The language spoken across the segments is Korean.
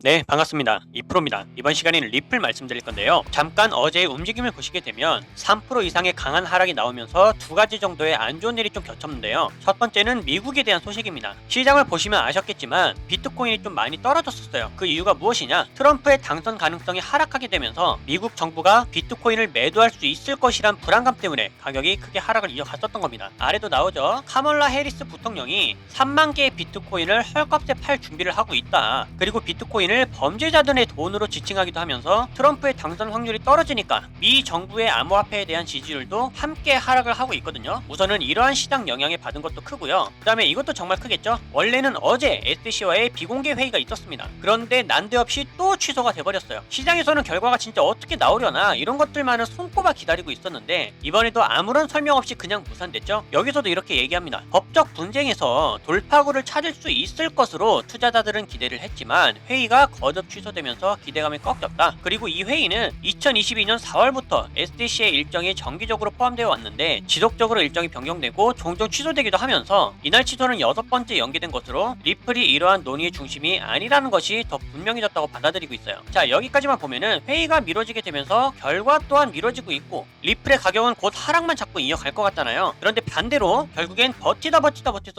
네, 반갑습니다. 2%입니다. 이번 시간에는 리플 말씀드릴 건데요. 잠깐 어제의 움직임을 보시게 되면 3% 이상의 강한 하락이 나오면서 두 가지 정도의 안 좋은 일이 좀 겹쳤는데요. 첫 번째는 미국에 대한 소식입니다. 시장을 보시면 아셨겠지만 비트코인이 좀 많이 떨어졌었어요. 그 이유가 무엇이냐? 트럼프의 당선 가능성이 하락하게 되면서 미국 정부가 비트코인을 매도할 수 있을 것이란 불안감 때문에 가격이 크게 하락을 이어갔었던 겁니다. 아래도 나오죠. 카멀라 해리스 부통령이 3만 개의 비트코인을 헐값에 팔 준비를 하고 있다. 그리고 비트코인을 범죄자들의 돈으로 지칭하기도 하면서 트럼프의 당선 확률이 떨어지니까 미 정부의 암호화폐에 대한 지지율도 함께 하락을 하고 있거든요. 우선은 이러한 시장 영향에 받은 것도 크고요. 그 다음에 이것도 정말 크겠죠. 원래는 어제 SEC와의 비공개 회의가 있었습니다. 그런데 난데없이 또 취소가 돼버렸어요. 시장에서는 결과가 진짜 어떻게 나오려나 이런 것들만을 손꼽아 기다리고 있었는데 이번에도 아무런 설명 없이 그냥 무산됐죠. 여기서도 이렇게 얘기합니다. 법적 분쟁에서 돌파구를 찾을 수 있을 것으로 투자자들은 기대를 했지만 회의가 거듭 취소되면서 기대감이 꺾였다. 그리고 이 회의는 2022년 4월부터 SEC의 일정이 정기적으로 포함되어 왔는데 지속적으로 일정이 변경되고 종종 취소되기도 하면서 이날 취소는 6번째 연기된 것으로 리플이 이러한 논의의 중심이 아니라는 것이 더 분명해졌다고 받아들이고 있어요. 자, 여기까지만 보면은 회의가 미뤄지게 되면서 결과 또한 미뤄지고 있고 리플의 가격은 곧 하락만 자꾸 이어갈 것 같잖아요. 그런데 반대로 결국엔 버티다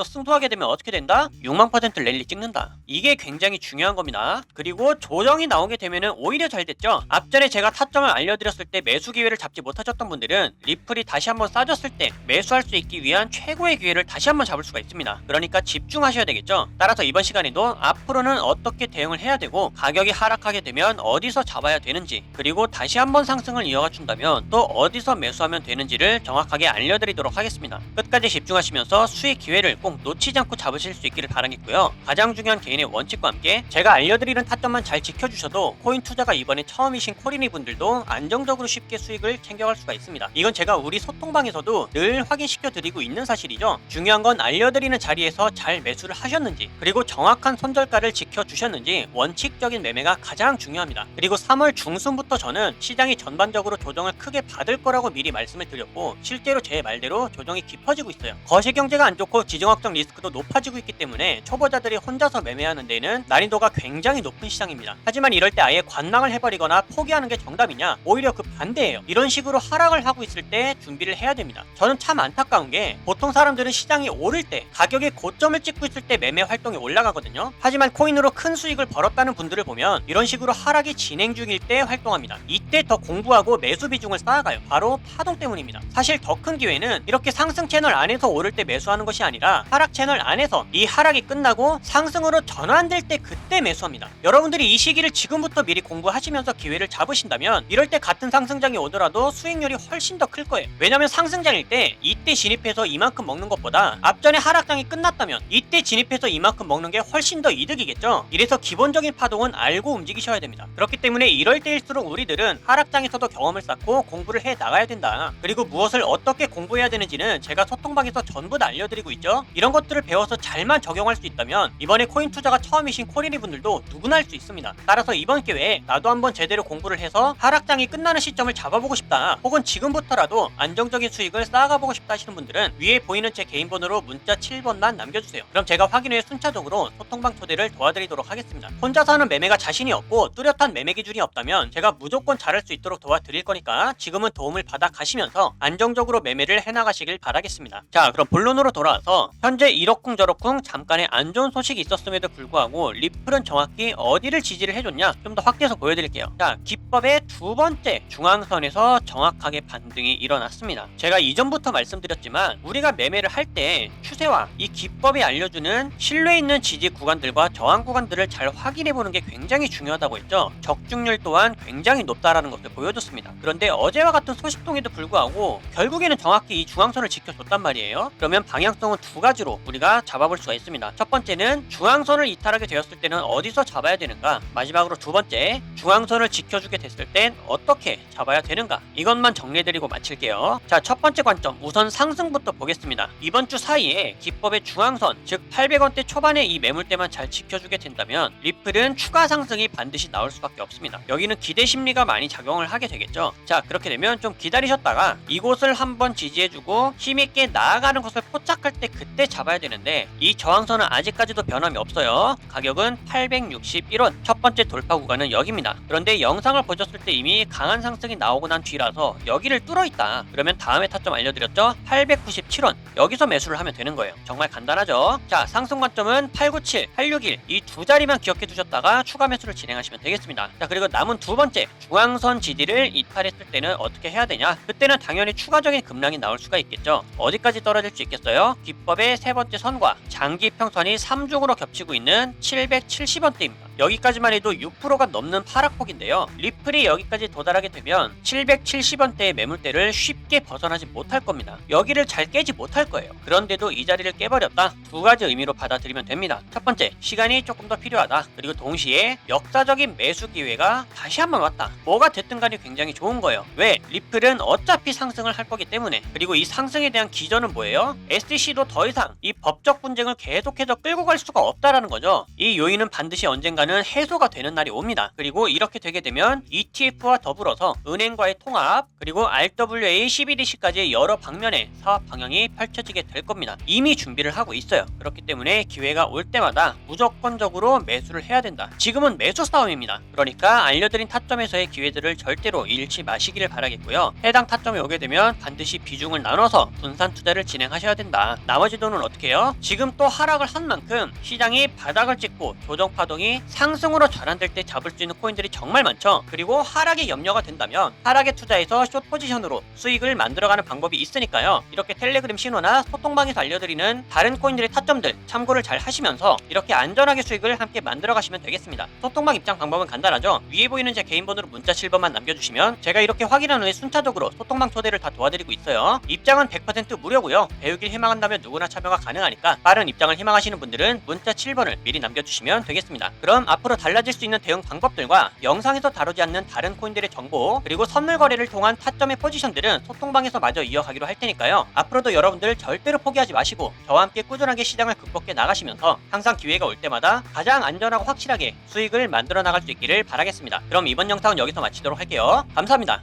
승소하게 되면 어떻게 된다? 6만% 랠리 찍는다. 이게 굉장히 중요한 겁니다. 그리고 조정이 나오게 되면은 오히려 잘 됐죠. 앞전에 제가 타점을 알려드렸을 때 매수 기회를 잡지 못하셨던 분들은 리플이 다시 한번 싸졌을 때 매수할 수 있기 위한 최고의 기회를 다시 한번 잡을 수가 있습니다. 그러니까 집중하셔야 되겠죠. 따라서 이번 시간에도 앞으로는 어떻게 대응을 해야 되고 가격이 하락하게 되면 어디서 잡아야 되는지 그리고 다시 한번 상승을 이어가 준다면 또 어디서 매수하면 되는지를 정확하게 알려드리도록 하겠습니다. 끝까지 집중하시면서 수익 기회를 꼭 놓치지 않고 잡으실 수 있기를 바라겠고요. 가장 중요한 개인의 원칙과 함께 제가 알려드리는 타점만 잘 지켜주셔도 코인 투자가 이번에 처음이신 코리니 분들도 안정적으로 쉽게 수익을 챙겨갈 수가 있습니다. 이건 제가 우리 소통방에서도 늘 확인시켜 드리고 있는 사실이죠. 중요한 건 알려드리는 자리에서 잘 매수를 하셨는지 그리고 정확한 손절가를 지켜주셨는지 원칙적인 매매가 가장 중요합니다. 그리고 3월 중순부터 저는 시장이 전반적으로 조정을 크게 받을 거라고 미리 말씀을 드렸고 실제로 제 말대로 조정이 깊어지고 있어요. 거시경제가 안 좋고 지정학적 리스크도 높아지고 있기 때문에 초보자들이 혼자서 매매하는 데는 난이도가 굉장히 높은 시장입니다. 하지만 이럴 때 아예 관망을 해버리거나 포기하는 게 정답이냐? 오히려 그 반대예요. 이런 식으로 하락을 하고 있을 때 준비를 해야 됩니다. 저는 참 안타까운 게 보통 사람들은 시장이 오를 때 가격의 고점을 찍고 있을 때 매매 활동이 올라가거든요. 하지만 코인으로 큰 수익을 벌었다는 분들을 보면 이런 식으로 하락이 진행 중일 때 활동합니다. 이때 더 공부하고 매수 비중을 쌓아가요. 바로 파동 때문입니다. 사실 더 큰 기회는 이렇게 상승 채널 안에서 오를 때 매수하는 것이 아니라 하락 채널 안에서 이 하락이 끝나고 상승으로 전환될 때 그때 매수합니다. 여러분들이 이 시기를 지금부터 미리 공부하시면서 기회를 잡으신다면 이럴 때 같은 상승장이 오더라도 수익률이 훨씬 더 클 거예요. 왜냐면 상승장일 때 이때 진입해서 이만큼 먹는 것보다 앞전에 하락장이 끝났다면 이때 진입해서 이만큼 먹는 게 훨씬 더 이득이겠죠. 이래서 기본적인 파동은 알고 움직이셔야 됩니다. 그렇기 때문에 이럴 때일수록 우리들은 하락장에서도 경험을 쌓고 공부를 해 나가야 된다. 그리고 무엇을 어떻게 공부해야 되는지는 제가 소통방에서 전부 다 알려드리고 있죠. 이런 것들을 배워서 잘만 적용할 수 있다면 이번에 코인 투자가 처음이신 코리니 분들도 누구나 할 수 있습니다. 따라서 이번 기회에 나도 한번 제대로 공부를 해서 하락장이 끝나는 시점을 잡아보고 싶다. 혹은 지금부터라도 안정적인 수익을 쌓아가보고 싶다 하시는 분들은 위에 보이는 제 개인 번호로 문자 7번만 남겨주세요. 그럼 제가 확인 후에 순차적으로 소통방 초대를 도와드리도록 하겠습니다. 혼자서 하는 매매가 자신이 없고 뚜렷한 매매 기준이 없다면 제가 무조건 잘할 수 있도록 도와드릴 거니까 지금은 도움을 받아 가시면서 안정적으로 매매를 해나가시길 바라겠습니다. 자, 그럼 본론으로 돌아와서 현재 이러쿵 저러쿵 잠깐의 안 좋은 소식이 있었음에도 불구하고 리플은 정확히 어디를 지지를 해줬냐 좀 더 확대해서 보여드릴게요. 자, 기법의 두 번째 중앙선에서 정확하게 반등이 일어났습니다. 제가 이전부터 말씀드렸지만 우리가 매매를 할 때 추세와 이 기법이 알려주는 신뢰 있는 지지 구간들과 저항 구간들을 잘 확인해보는 게 굉장히 중요하다고 했죠. 적중률 또한 굉장히 높다라는 것을 보여줬습니다. 그런데 어제와 같은 소식통에도 불구하고 결국에는 정확히 이 중앙선을 지켜줬단 말이에요. 그러면 방향성은 두 가지로 우리가 잡아볼 수가 있습니다. 첫 번째는 중앙선을 이탈하게 되었을 때는 어디서 잡아야 되는가, 마지막으로 두 번째 중앙선을 지켜주게 나오게 됐을 땐 어떻게 잡아야 되는가, 이것만 정리해드리고 마칠게요. 자, 첫 번째 관점, 우선 상승부터 보겠습니다. 이번 주 사이에 기법의 중앙선, 즉 800원대 초반에 이 매물대만 잘 지켜주게 된다면 리플은 추가 상승이 반드시 나올 수밖에 없습니다. 여기는 기대 심리가 많이 작용을 하게 되겠죠. 자, 그렇게 되면 좀 기다리셨다가 이곳을 한번 지지해주고 힘있게 나아가는 것을 포착할 때 그때 잡아야 되는데, 이 저항선은 아직까지도 변함이 없어요. 가격은 861원, 첫 번째 돌파 구간은 여기입니다. 그런데 영상을 보셨을 때 이미 강한 상승이 나오고 난 뒤라서 여기를 뚫어있다 그러면 다음에 타점 알려드렸죠? 897원, 여기서 매수를 하면 되는 거예요. 정말 간단하죠. 자, 상승 관점은 897, 861 이 두 자리만 기억해 두셨다가 추가 매수를 진행하시면 되겠습니다. 자, 그리고 남은 두 번째, 중앙선 지지를 이탈했을 때는 어떻게 해야 되냐, 그때는 당연히 추가적인 급락이 나올 수가 있겠죠. 어디까지 떨어질 수 있겠어요? 기법의 세 번째 선과 장기 평선이 3중으로 겹치고 있는 770원대입니다. 여기까지만 해도 6%가 넘는 하락폭인데요. 리플이 여기까지 도달하게 되면 770원대의 매물대를 쉽게 벗어나지 못할 겁니다. 여기를 잘 깨지 못할 거예요. 그런데도 이 자리를 깨버렸다, 두 가지 의미로 받아들이면 됩니다. 첫 번째, 시간이 조금 더 필요하다. 그리고 동시에 역사적인 매수 기회가 다시 한번 왔다. 뭐가 됐든 간에 굉장히 좋은 거예요. 왜? 리플은 어차피 상승을 할 거기 때문에. 그리고 이 상승에 대한 기전은 뭐예요? SEC도 더 이상 이 법적 분쟁을 계속해서 끌고 갈 수가 없다라는 거죠. 이 요인은 반드시 언젠가는 해소가 되는 날이 옵니다. 그리고 이렇게 되게 되면 ETF와 더불어서 은행과의 통합, 그리고 RWA, CBDC까지 여러 방면의 사업 방향이 펼쳐지게 될 겁니다. 이미 준비를 하고 있어요. 그렇기 때문에 기회가 올 때마다 무조건적으로 매수를 해야 된다. 지금은 매수 싸움입니다. 그러니까 알려드린 타점에서의 기회들을 절대로 잃지 마시기를 바라겠고요. 해당 타점에 오게 되면 반드시 비중을 나눠서 분산 투자를 진행하셔야 된다. 나머지 돈은 어떻게 해요? 지금 또 하락을 한 만큼 시장이 바닥을 찍고 조정 파동이 상승으로 전환될 때 잡을 수 있는 코인들이 정말 많죠. 그리고 하락에 염려가 된다면 하락에 투자해서 숏 포지션으로 수익을 만들어가는 방법이 있으니까요. 이렇게 텔레그램 신호나 소통방에서 알려드리는 다른 코인들의 타점들 참고를 잘 하시면서 이렇게 안전하게 수익을 함께 만들어 가시면 되겠습니다. 소통방 입장 방법은 간단하죠. 위에 보이는 제 개인 번호로 문자 7번만 남겨주시면 제가 이렇게 확인한 후에 순차적으로 소통방 초대를 다 도와드리고 있어요. 입장은 100% 무료고요. 배우길 희망한다면 누구나 참여가 가능하니까 빠른 입장을 희망하시는 분들은 문자 7번을 미리 남겨주시면 되겠습니다. 그럼 앞으로 달라질 수 있는 대응 방법들과 영상에서 다루지 않는 다른 코인들의 정보, 그리고 선물 거래를 통한 타점의 포지션들은 소통방에서 마저 이어가기로 할 테니까요. 앞으로도 여러분들 절대로 포기하지 마시고 저와 함께 꾸준하게 시장을 극복해 나가시면서 항상 기회가 올 때마다 가장 안전하고 확실하게 수익을 만들어 나갈 수 있기를 바라겠습니다. 그럼 이번 영상은 여기서 마치도록 할게요. 감사합니다.